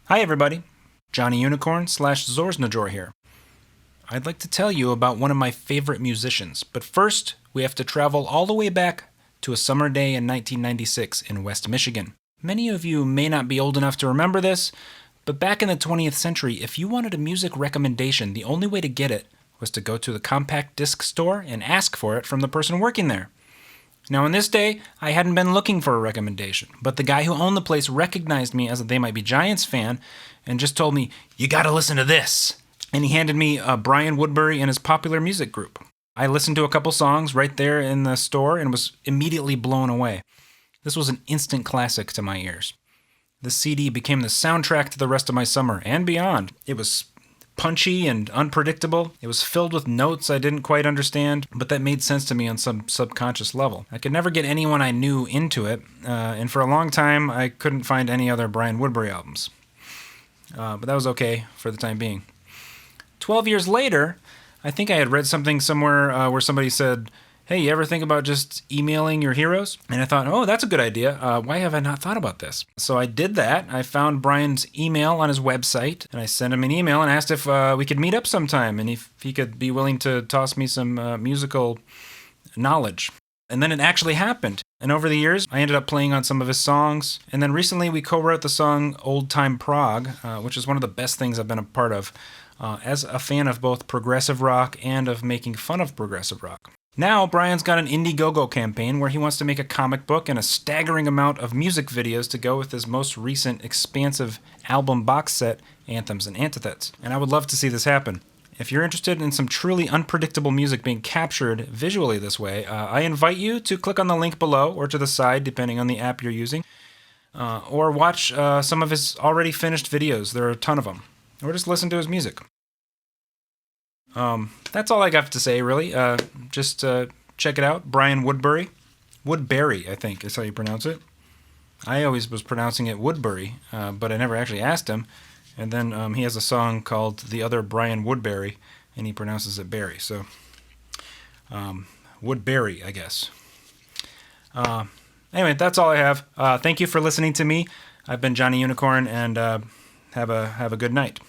Hi everybody, Johnny Unicorn / Zorsnajor here. I'd like to tell you about one of my favorite musicians, but first we have to travel all the way back to a summer day in 1996 in West Michigan. Many of you may not be old enough to remember this, but back in the 20th century, if you wanted a music recommendation, the only way to get it was to go to the compact disc store and ask for it from the person working there. Now, in this day, I hadn't been looking for a recommendation, but the guy who owned the place recognized me as a They Might Be Giants fan and just told me, "You gotta listen to this." And he handed me Brian Woodbury and his Popular Music Group. I listened to a couple songs right there in the store and was immediately blown away. This was an instant classic to my ears. The CD became the soundtrack to the rest of my summer and beyond. It was punchy and unpredictable. It was filled with notes I didn't quite understand, but that made sense to me on some subconscious level. I could never get anyone I knew into it, and for a long time I couldn't find any other Brian Woodbury albums. But that was okay for the time being. 12 years later, I think I had read something somewhere where somebody said, "Hey, you ever think about just emailing your heroes?" And I thought, oh, that's a good idea. Why have I not thought about this? So I did that. I found Brian's email on his website, and I sent him an email and asked if we could meet up sometime and if he could be willing to toss me some musical knowledge. And then it actually happened. And over the years, I ended up playing on some of his songs. And then recently we co-wrote the song Old Time Prog, which is one of the best things I've been a part of as a fan of both progressive rock and of making fun of progressive rock. Now, Brian's got an Indiegogo campaign where he wants to make a comic book and a staggering amount of music videos to go with his most recent expansive album box set, Anthems and Antithetes. And I would love to see this happen. If you're interested in some truly unpredictable music being captured visually this way, I invite you to click on the link below or to the side, depending on the app you're using, or watch some of his already finished videos. There are a ton of them. Or just listen to his music. That's all I got to say, really. Just check it out. Brian Woodbury. Woodbury, I think, is how you pronounce it. I always was pronouncing it Woodbury, but I never actually asked him. And then he has a song called The Other Brian Woodbury, and he pronounces it Berry. So, Woodbury, I guess. Anyway, that's all I have. Thank you for listening to me. I've been Johnny Unicorn, and have a good night.